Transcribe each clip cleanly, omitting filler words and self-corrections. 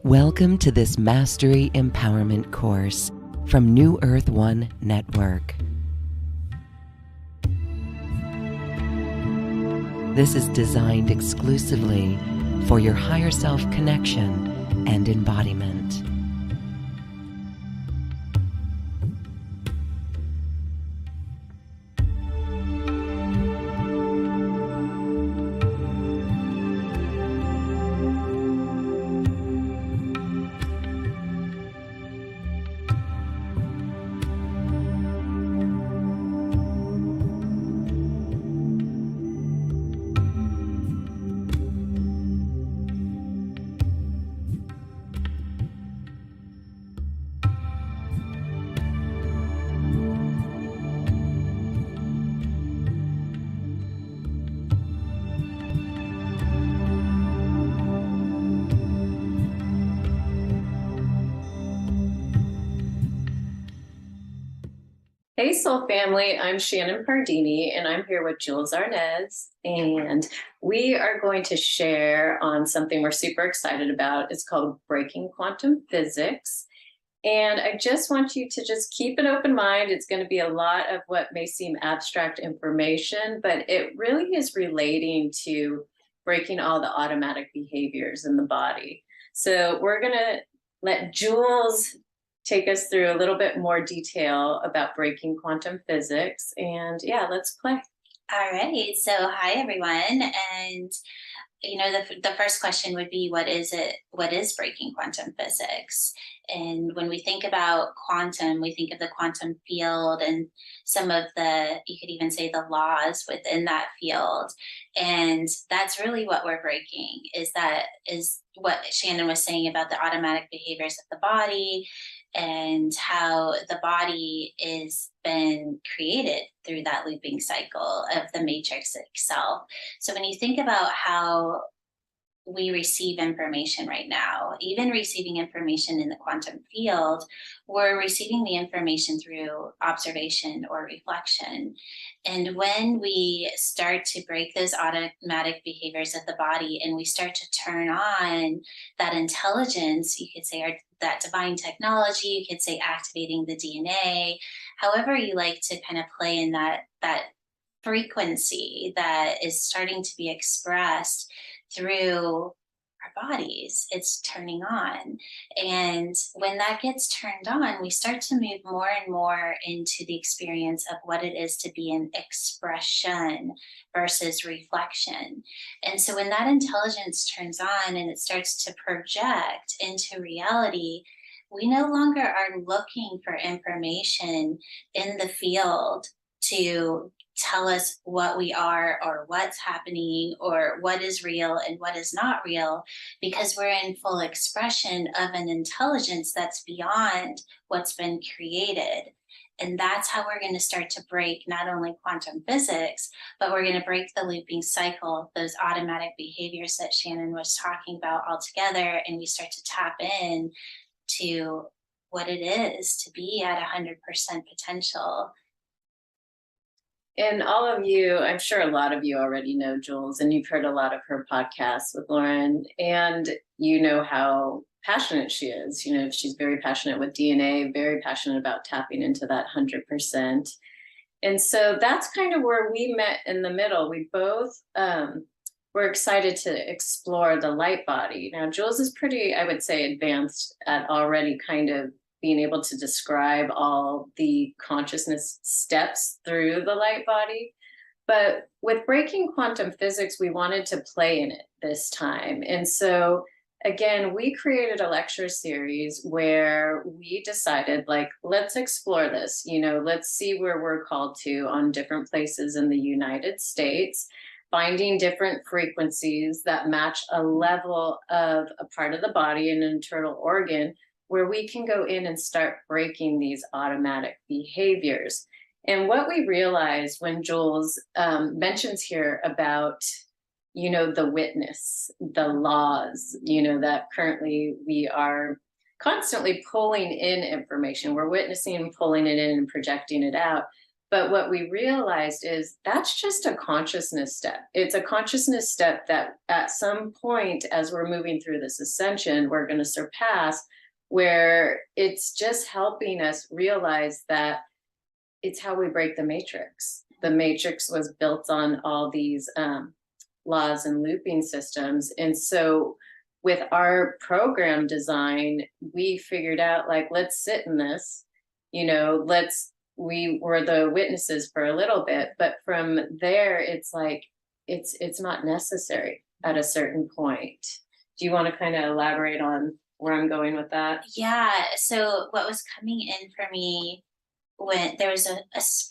Welcome to this Mastery Empowerment course from New Earth One Network. This is designed exclusively for your higher self connection and embodiment. Hey Soul Family, I'm Shannon Pardini and I'm here with Jules Arnes, and we are going to share on something we're super excited about. It's called Breaking Quantum Physics, and I just want you to just keep an open mind. It's going to be a lot of what may seem abstract information, but it really is relating to breaking all the automatic behaviors in the body. So we're going to let Jules take us through a little bit more detail about breaking quantum physics. And yeah, let's play. All right. So hi, everyone. And, the first question would be, what is it? What is breaking quantum physics? And when we think about quantum, we think of the quantum field and some of you could even say the laws within that field. And that's really what we're breaking, is what Shannon was saying about the automatic behaviors of the body and how the body is been created through that looping cycle of the matrix itself. So when you think about how we receive information right now, even receiving information in the quantum field, we're receiving the information through observation or reflection. And when we start to break those automatic behaviors of the body and we start to turn on that intelligence, you could say that divine technology, you could say activating the DNA, however you like to kind of play in that frequency that is starting to be expressed through our bodies, it's turning on. And when that gets turned on, we start to move more and more into the experience of what it is to be an expression versus reflection. And so when that intelligence turns on and it starts to project into reality, we no longer are looking for information in the field to tell us what we are or what's happening or what is real and what is not real, because we're in full expression of an intelligence that's beyond what's been created. And that's how we're going to start to break not only quantum physics, but we're going to break the looping cycle, those automatic behaviors that Shannon was talking about altogether. And we start to tap in to what it is to be at 100% potential. And all of you, I'm sure a lot of you already know Jules, and you've heard a lot of her podcasts with Lauren, and you know how passionate she is. You know, she's very passionate with DNA, very passionate about tapping into that 100%. And so that's kind of where we met in the middle. We both were excited to explore the light body. Now, Jules is pretty, I would say, advanced at already kind of being able to describe all the consciousness steps through the light body. But with breaking quantum physics, we wanted to play in it this time. And so again, we created a lecture series where we decided, like, let's explore this, let's see where we're called to on different places in the United States, finding different frequencies that match a level of a part of the body, an internal organ, where we can go in and start breaking these automatic behaviors. And what we realized when Jules mentions here about, the witness, the laws, that currently we are constantly pulling in information. We're witnessing and pulling it in and projecting it out. But what we realized is that's just a consciousness step. It's a consciousness step that at some point, as we're moving through this ascension, we're going to surpass, where it's just helping us realize that it's how we break the matrix. The matrix was built on all these laws and looping systems. And so with our program design, we figured out, like, let's sit in this, we were the witnesses for a little bit, but from there, it's like, it's not necessary at a certain point. Do you want to kind of elaborate on where I'm going with that? Yeah. So what was coming in for me when there was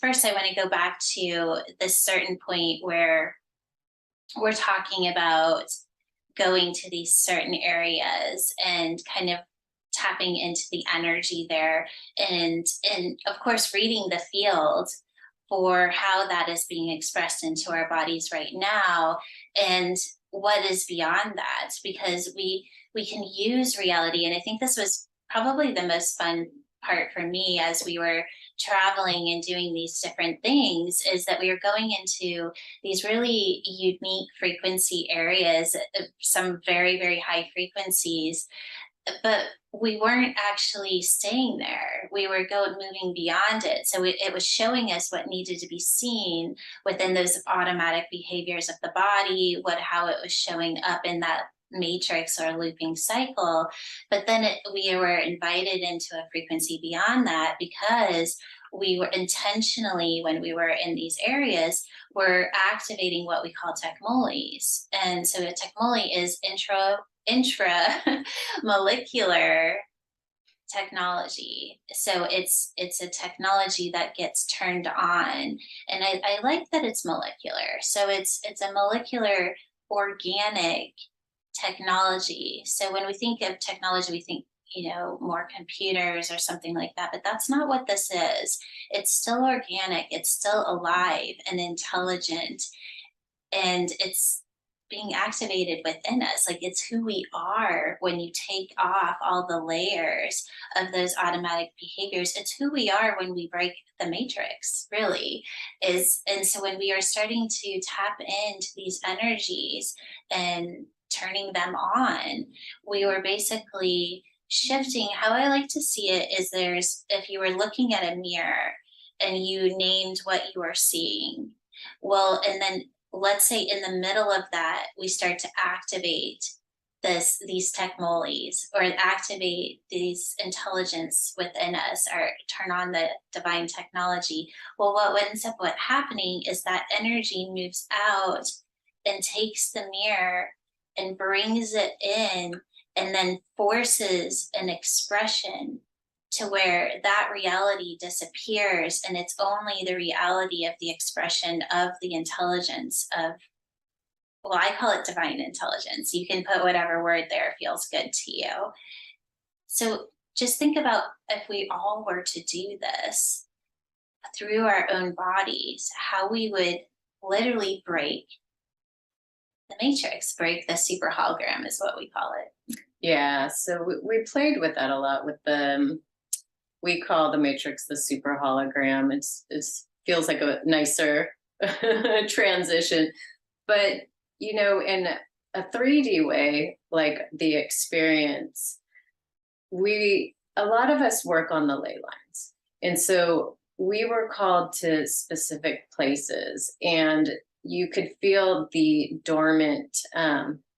first, I want to go back to this certain point where we're talking about going to these certain areas and kind of tapping into the energy there, and of course reading the field for how that is being expressed into our bodies right now, and what is beyond that, because we can use reality. And I think this was probably the most fun part for me as we were traveling and doing these different things, is that we were going into these really unique frequency areas, some very, very high frequencies, but we weren't actually staying there. We were moving beyond it. So it was showing us what needed to be seen within those automatic behaviors of the body, how it was showing up in that matrix or looping cycle. But then we were invited into a frequency beyond that, because we were intentionally, when we were in these areas, we're activating what we call techmoles. And so a techmole is intra-molecular technology. So it's a technology that gets turned on. And I like that it's molecular. So it's a molecular organic technology. So when we think of technology, we think, more computers or something like that, but that's not what this is. It's still organic, it's still alive and intelligent, and it's being activated within us. Like, it's who we are when you take off all the layers of those automatic behaviors. It's who we are when we break the matrix, really is. And so when we are starting to tap into these energies and turning them on, we were basically shifting. How I like to see it is, if you were looking at a mirror and you named what you are seeing, well, and then let's say in the middle of that, we start to activate these techmoles, or activate these intelligence within us, or turn on the divine technology. Well, what ends up happening is that energy moves out and takes the mirror and brings it in, and then forces an expression to where that reality disappears, and it's only the reality of the expression of the intelligence of, well, I call it divine intelligence. You can put whatever word there feels good to you. So just think about, if we all were to do this through our own bodies, how we would literally break the matrix, break the super hologram is what we call it. Yeah, so we played with that a lot with we call the matrix the super hologram. It feels like a nicer transition, but in a 3D way, like the experience, a lot of us work on the ley lines, and so we were called to specific places, and you could feel the dormant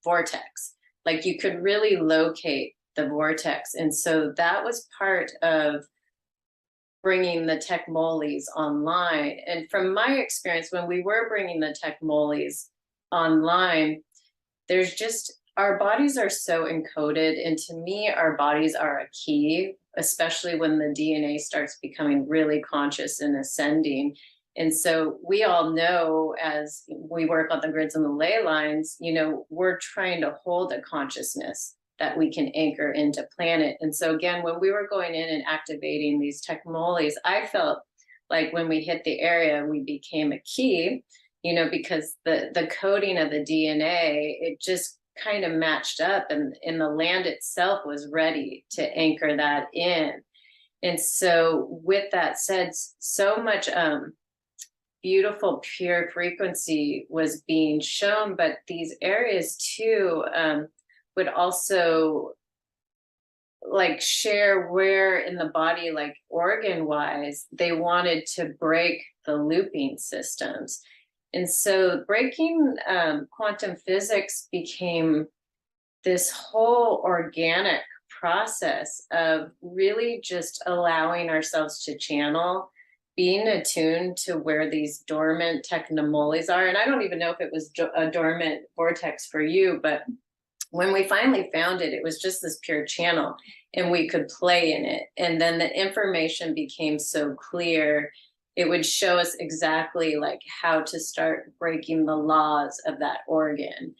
vortex. Like, you could really locate the vortex. And so that was part of bringing the techmoles online. And from my experience, when we were bringing the techmoles online, there's just, our bodies are so encoded. And to me, our bodies are a key, especially when the DNA starts becoming really conscious and ascending. And so we all know, as we work on the grids and the ley lines, we're trying to hold a consciousness that we can anchor into planet. And so again, when we were going in and activating these techmoles, I felt like when we hit the area, we became a key, because the coding of the DNA, it just kind of matched up, and the land itself was ready to anchor that in. And so with that said, so much beautiful pure frequency was being shown, but these areas too would also like share where in the body, like organ wise, they wanted to break the looping systems. And so breaking quantum physics became this whole organic process of really just allowing ourselves to channel, being attuned to where these dormant technomoles are. And I don't even know if it was a dormant vortex for you, but when we finally found it, it was just this pure channel and we could play in it. And then the information became so clear, it would show us exactly like how to start breaking the laws of that organ.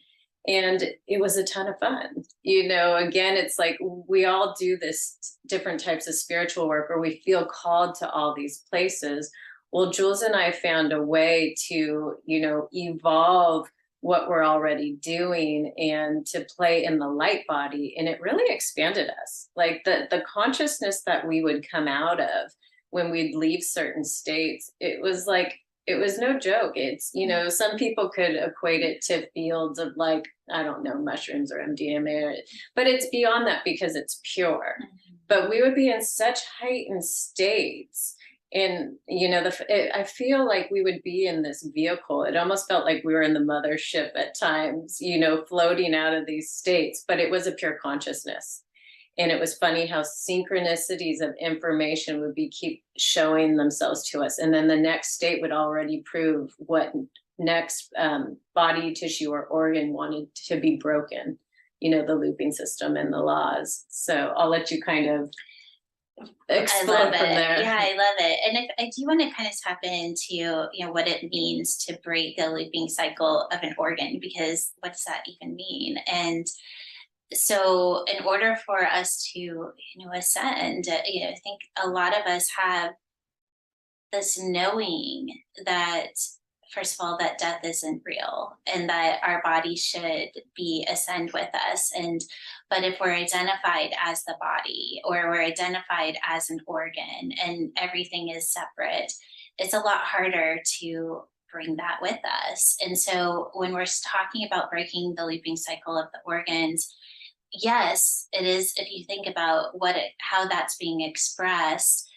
And it was a ton of fun. You know, again, it's like we all do this different types of spiritual work, or we feel called to all these places. Well, Jules and I found a way to, you know, evolve what we're already doing and to play in the light body. And it really expanded us. Like the consciousness that we would come out of when we'd leave certain states, it was like, it was no joke. It's, you know, some people could equate it to fields of like, I don't know, mushrooms or MDMA, but it's beyond that because it's pure. But we would be in such heightened states. And, you know, I feel like we would be in this vehicle. It almost felt like we were in the mothership at times, you know, floating out of these states, but it was a pure consciousness. And it was funny how synchronicities of information would keep showing themselves to us. And then the next state would already prove what next body, tissue, or organ wanted to be broken, you know, the looping system and the laws. So I'll let you kind of explode from there. Yeah, I love it. And if I do want to kind of tap into, you know, what it means to break the looping cycle of an organ, because what does that even mean? And so in order for us to, you know, ascend, you know, I think a lot of us have this knowing that, first of all, that death isn't real and that our body should be ascend with us. But if we're identified as the body, or we're identified as an organ and everything is separate, it's a lot harder to bring that with us. And so when we're talking about breaking the looping cycle of the organs, yes, it is. If you think about how that's being expressed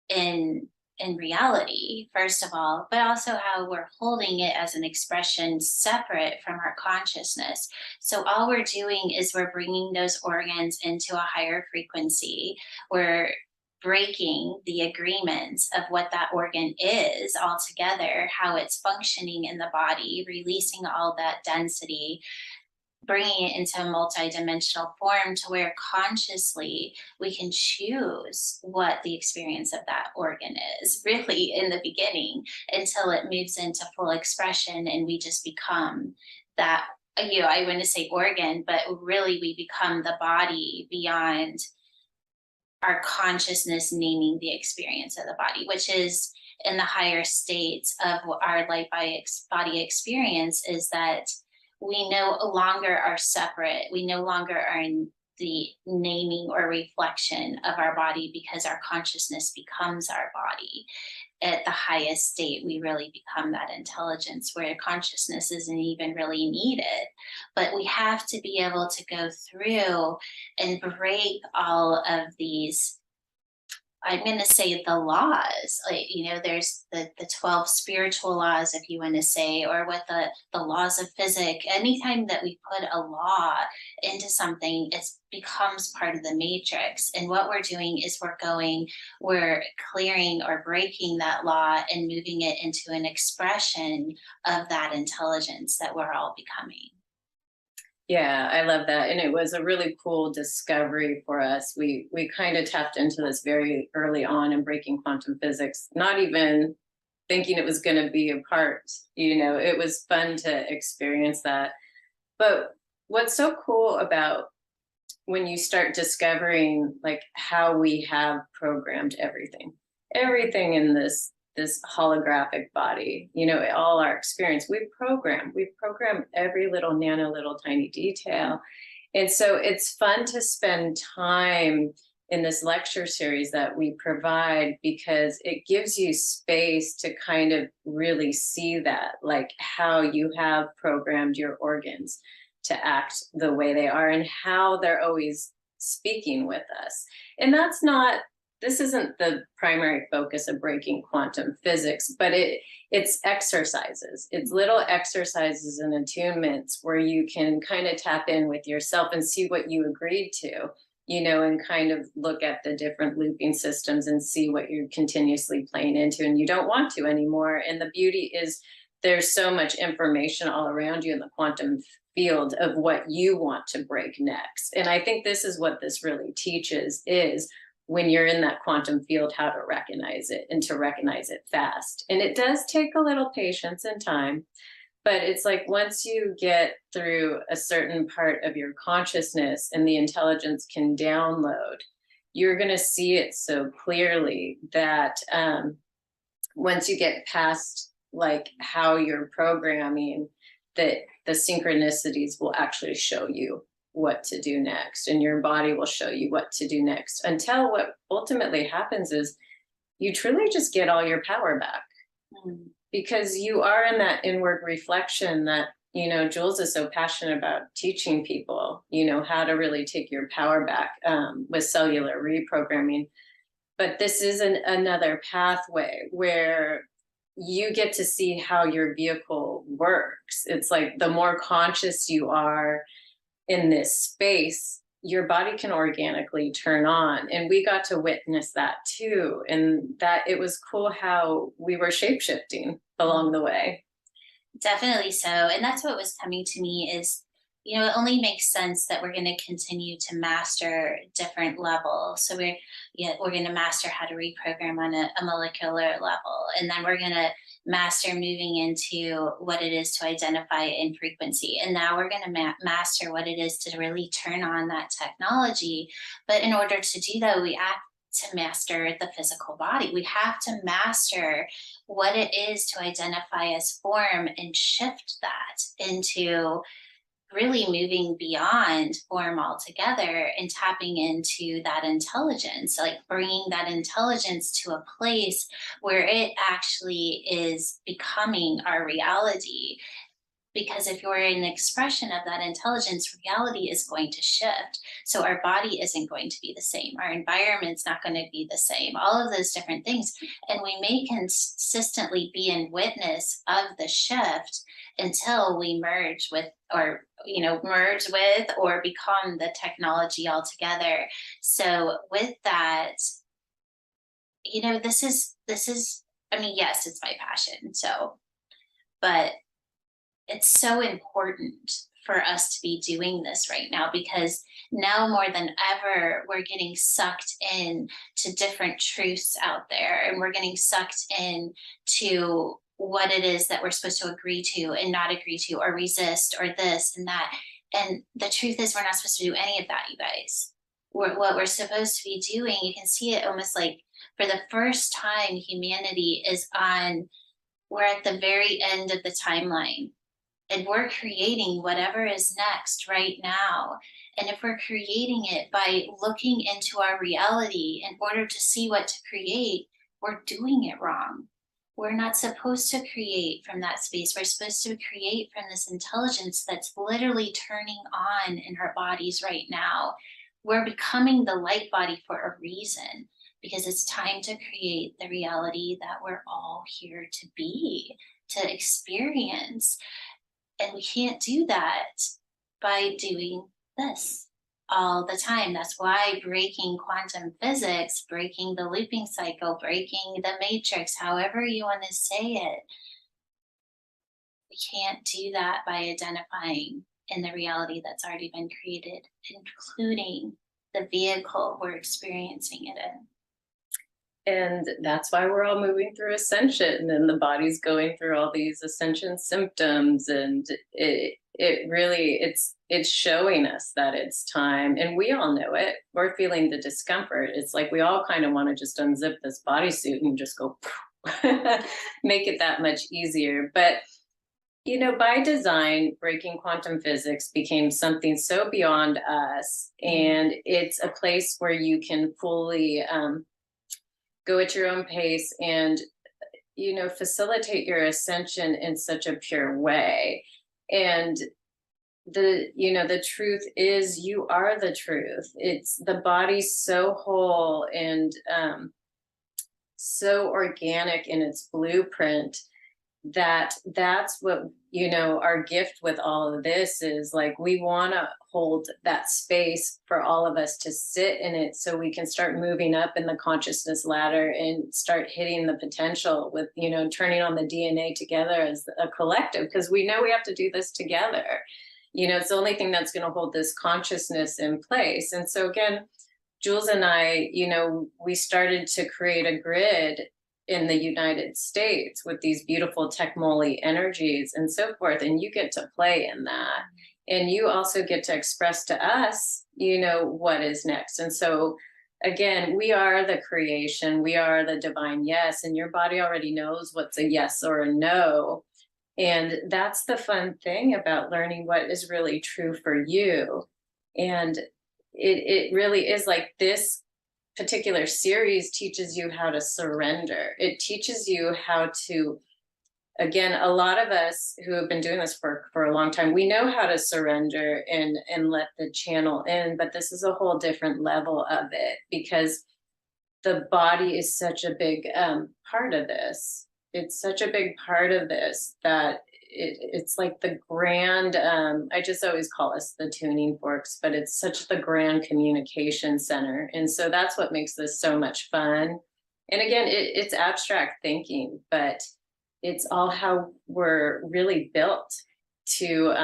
in reality, first of all, but also how we're holding it as an expression separate from our consciousness. So all we're doing is we're bringing those organs into a higher frequency. We're breaking the agreements of what that organ is altogether, how it's functioning in the body, releasing all that density, bringing it into a multidimensional form to where consciously we can choose what the experience of that organ is, really in the beginning, until it moves into full expression and we just become that, you know, I want to say organ, but really we become the body beyond our consciousness naming the experience of the body, which is in the higher states of our light body experience, is that we no longer are separate. We no longer are in the naming or reflection of our body, because our consciousness becomes our body. At the highest state, we really become that intelligence where consciousness isn't even really needed. But we have to be able to go through and break all of these, I'm going to say, the laws, like, you know, there's the 12 spiritual laws, if you want to say, or what the laws of physics. Anytime that we put a law into something, it becomes part of the matrix. And what we're doing is we're clearing or breaking that law and moving it into an expression of that intelligence that we're all becoming. Yeah, I love that. And it was a really cool discovery for us. We kind of tapped into this very early on in breaking quantum physics, not even thinking it was going to be a part, you know, it was fun to experience that. But what's so cool about when you start discovering like how we have programmed everything in this this holographic body, all our experience. We've programmed every little tiny detail. And so it's fun to spend time in this lecture series that we provide, because it gives you space to kind of really see that, like how you have programmed your organs to act the way they are and how they're always speaking with us. And this isn't the primary focus of breaking quantum physics, but it's exercises. It's little exercises and attunements where you can kind of tap in with yourself and see what you agreed to, and kind of look at the different looping systems and see what you're continuously playing into and you don't want to anymore. And the beauty is there's so much information all around you in the quantum field of what you want to break next. And I think this is what this really teaches, is when you're in that quantum field, how to recognize it and to recognize it fast. And it does take a little patience and time, but it's like once you get through a certain part of your consciousness and the intelligence can download, you're going to see it so clearly that once you get past like how you're programming, that the synchronicities will actually show you what to do next, and your body will show you what to do next, until what ultimately happens is you truly just get all your power back. Because you are in that inward reflection that, Jules is so passionate about teaching people, how to really take your power back with cellular reprogramming. But this is another pathway where you get to see how your vehicle works. It's like the more conscious you are in this space, your body can organically turn on. And we got to witness that too. And that it was cool how we were shape-shifting along the way. Definitely so. And that's what was coming to me is, it only makes sense that we're going to continue to master different levels. So we're going to master how to reprogram on a molecular level. And then we're going to master moving into what it is to identify in frequency. And now we're going to master what it is to really turn on that technology. But in order to do that, we have to master the physical body. We have to master what it is to identify as form and shift that into really moving beyond form altogether and tapping into that intelligence, like bringing that intelligence to a place where it actually is becoming our reality. Because if you're an expression of that intelligence, reality is going to shift. So our body isn't going to be the same. Our environment's not going to be the same. All of those different things. And we may consistently be in witness of the shift until we merge with or become the technology altogether. So with that, this is, yes, it's my passion. So, but it's so important for us to be doing this right now, because now more than ever, we're getting sucked in to different truths out there, and we're getting sucked in to what it is that we're supposed to agree to and not agree to, or resist, or this and that. And the truth is, we're not supposed to do any of that, you guys. What we're supposed to be doing, you can see it almost like for the first time, humanity we're at the very end of the timeline. And we're creating whatever is next right now. And if we're creating it by looking into our reality in order to see what to create, we're doing it wrong. We're not supposed to create from that space. We're supposed to create from this intelligence that's literally turning on in our bodies right now. We're becoming the light body for a reason, because it's time to create the reality that we're all here to be, to experience. And we can't do that by doing this all the time. That's why breaking quantum physics, breaking the looping cycle, breaking the matrix, however you want to say it, we can't do that by identifying in the reality that's already been created, including the vehicle we're experiencing it in. And that's why we're all moving through ascension, and the body's going through all these ascension symptoms. And it's showing us that it's time. And we all know it. We're feeling the discomfort. It's like we all kind of want to just unzip this bodysuit and just go make it that much easier. But by design, breaking quantum physics became something so beyond us, and it's a place where you can fully go at your own pace and facilitate your ascension in such a pure way. And the truth is, you are the truth. It's the body's so whole and so organic in its blueprint, that's what our gift with all of this is. Like, we want to hold that space for all of us to sit in it, so we can start moving up in the consciousness ladder and start hitting the potential with turning on the DNA together as a collective, because we know we have to do this together. It's the only thing that's going to hold this consciousness in place. And so again, Jules and I, we started to create a grid in the United States with these beautiful techmoli energies and so forth. And you get to play in that. And you also get to express to us, what is next. And so again, we are the creation, we are the divine yes, and your body already knows what's a yes or a no. And that's the fun thing about learning what is really true for you. And it really is like this particular series teaches you how to surrender. It teaches you how to, again, a lot of us who have been doing this for a long time, we know how to surrender and let the channel in, but this is a whole different level of it, because the body is such a big part of this. It's such a big part of this that it's like the grand, I just always call us the tuning forks, but it's such the grand communication center. And so that's what makes this so much fun. And again, it's abstract thinking, but it's all how we're really built to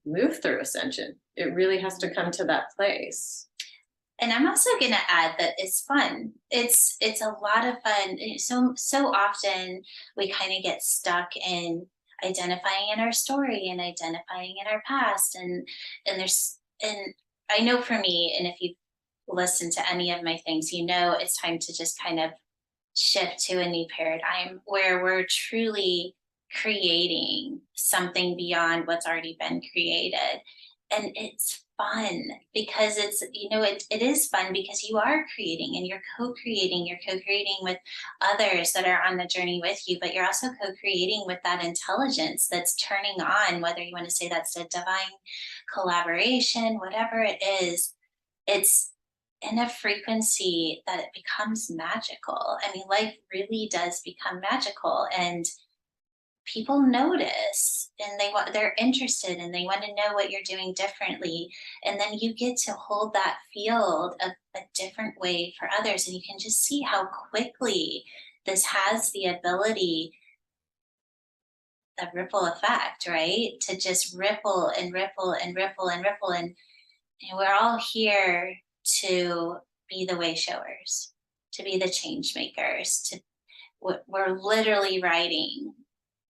move through ascension. It really has to come to that place. And I'm also going to add that it's fun. It's a lot of fun. So often we kind of get stuck in identifying in our story and identifying in our past. And I know for me, and if you listen to any of my things, it's time to just kind of shift to a new paradigm where we're truly creating something beyond what's already been created. And it's fun because it is fun because you are creating and you're co-creating with others that are on the journey with you, but you're also co-creating with that intelligence that's turning on, whether you want to say that's a divine collaboration, whatever it is. It's in a frequency that it becomes magical. I mean, life really does become magical, and people notice, and they're interested, and they want to know what you're doing differently. And then you get to hold that field a different way for others, and you can just see how quickly this has the ability, the ripple effect, right? To just ripple and ripple and ripple and ripple. And we're all here to be the way showers, to be the change makers. We're literally writing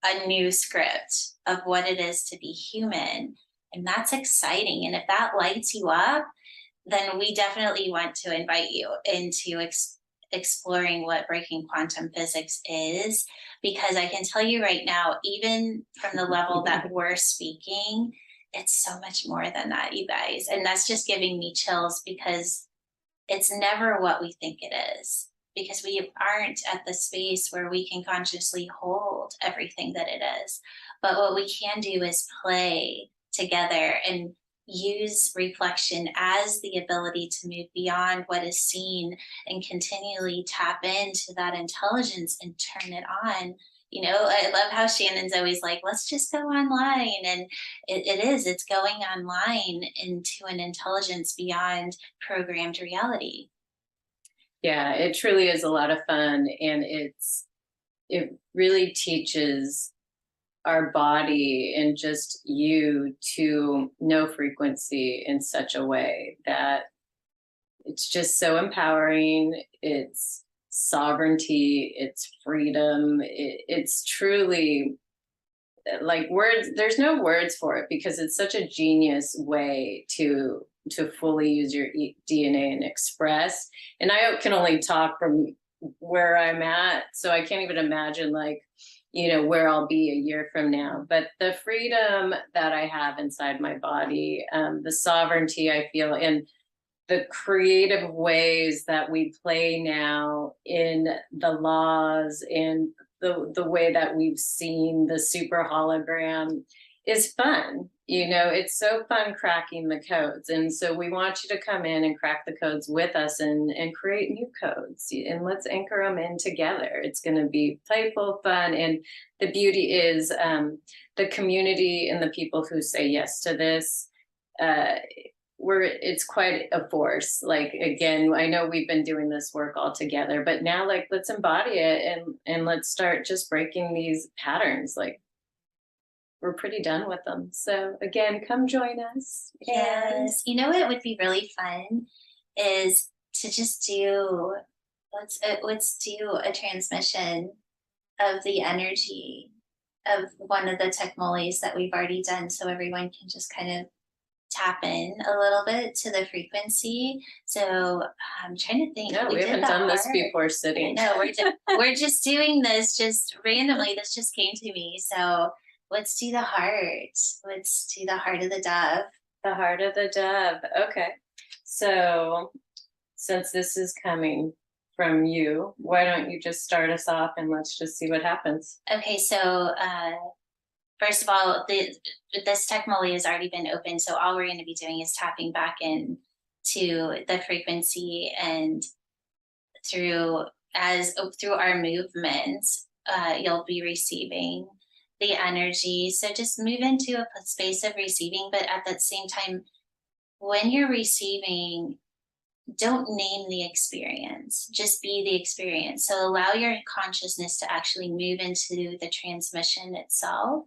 a new script of what it is to be human. And that's exciting. And if that lights you up, then we definitely want to invite you into exploring what breaking quantum physics is, because I can tell you right now, even from the level that we're speaking, it's so much more than that, you guys. And that's just giving me chills, because it's never what we think it is, because we aren't at the space where we can consciously hold everything that it is. But what we can do is play together and use reflection as the ability to move beyond what is seen and continually tap into that intelligence and turn it on. I love how Shannon's always like, let's just go online. And it's going online into an intelligence beyond programmed reality. Yeah, it truly is a lot of fun. And it really teaches our body and just you to know frequency in such a way that it's just so empowering. It's sovereignty, it's freedom. It's truly like words. There's no words for it, because it's such a genius way to fully use your DNA and express. And I can only talk from where I'm at. So I can't even imagine, like, where I'll be a year from now. But the freedom that I have inside my body, the sovereignty I feel, and the creative ways that we play now in the laws and the way that we've seen the super hologram is fun. It's so fun cracking the codes. And so we want you to come in and crack the codes with us and create new codes. And let's anchor them in together. It's going to be playful, fun. And the beauty is the community and the people who say yes to this. It's quite a force. Like, again, I know we've been doing this work all together, but now, like, let's embody it and let's start just breaking these patterns. Like, we're pretty done with them. So again, come join us. Yes. You know what would be really fun is to just do, let's do a transmission of the energy of one of the techmolies that we've already done, so everyone can just kind of tap in a little bit to the frequency. So I'm trying to think. No, we haven't done this before sitting. No, we're just doing this just randomly. This just came to me. So let's do the heart. Let's do the heart of the dove. The heart of the dove. Okay. So since this is coming from you, why don't you just start us off and let's just see what happens. Okay. So first of all, this techmoli has already been opened. So all we're going to be doing is tapping back in to the frequency, and through our movements, you'll be receiving the energy. So just move into a space of receiving, but at that same time, when you're receiving, don't name the experience, just be the experience. So allow your consciousness to actually move into the transmission itself,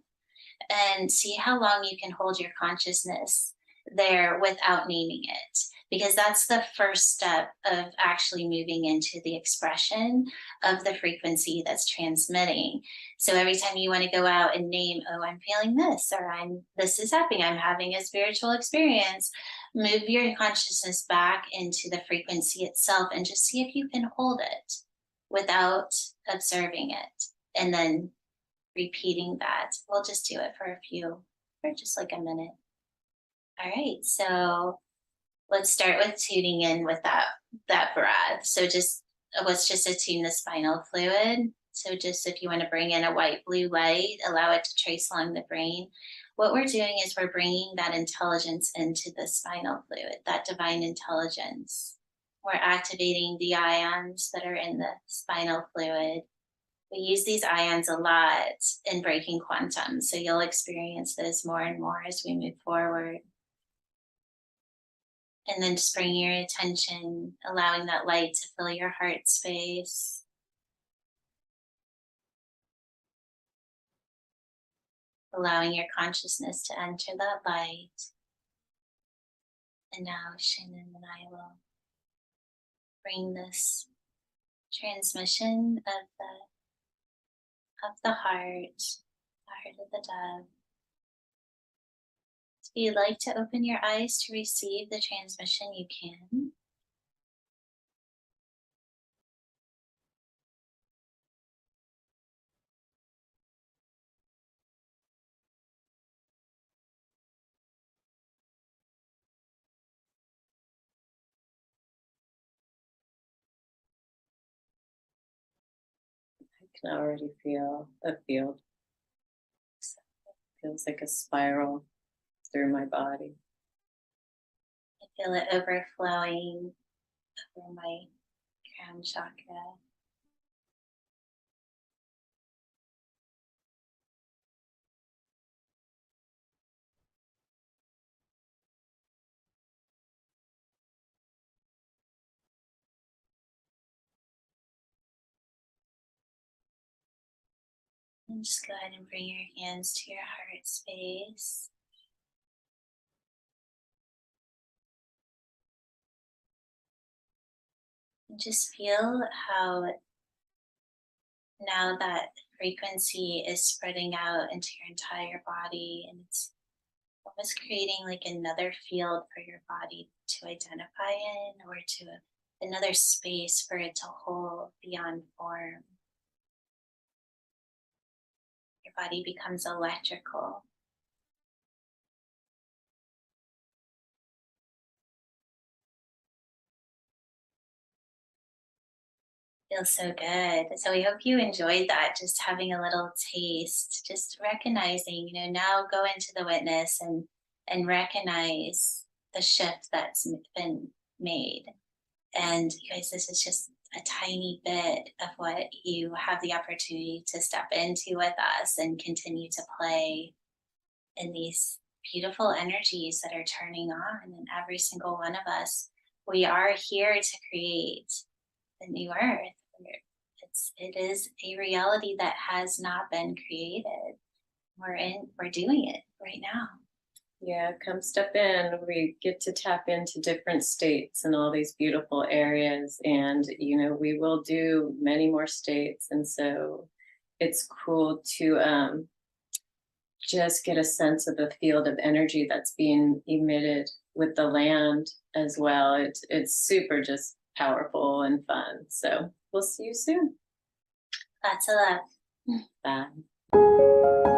and see how long you can hold your consciousness there without naming it, because that's the first step of actually moving into the expression of the frequency that's transmitting. So every time you want to go out and name, oh, I'm feeling this, or this is happening, I'm having a spiritual experience, move your consciousness back into the frequency itself and just see if you can hold it without observing it. And then repeating that. We'll just do it for just like a minute. All right, so let's start with tuning in with that breath. So let's just attune the spinal fluid. So just if you want to bring in a white blue light, allow it to trace along the brain. What we're doing is we're bringing that intelligence into the spinal fluid, that divine intelligence. We're activating the ions that are in the spinal fluid. We use these ions a lot in breaking quantum, so you'll experience this more and more as we move forward. And then just bring your attention, allowing that light to fill your heart space. Allowing your consciousness to enter that light. And now Shannon and I will bring this transmission of the heart of the dove. If you'd like to open your eyes to receive the transmission, you can. I can already feel a field. Feels like a spiral through my body. I feel it overflowing over my crown chakra. And just go ahead and bring your hands to your heart space. And just feel how now that frequency is spreading out into your entire body, and it's almost creating like another field for your body to identify in, or to another space for it to hold beyond form. Your body becomes electrical. Feels so good. So we hope you enjoyed that, just having a little taste, just recognizing, now go into the witness and recognize the shift that's been made. And you guys, this is just a tiny bit of what you have the opportunity to step into with us and continue to play in these beautiful energies that are turning on in every single one of us. We are here to create the new earth. It is a reality that has not been created. We're doing it right now. Yeah, come step in. We get to tap into different states and all these beautiful areas. And, we will do many more states. And so it's cool to just get a sense of the field of energy that's being emitted with the land as well. It's super just powerful and fun. So we'll see you soon. Lots of love. Bye.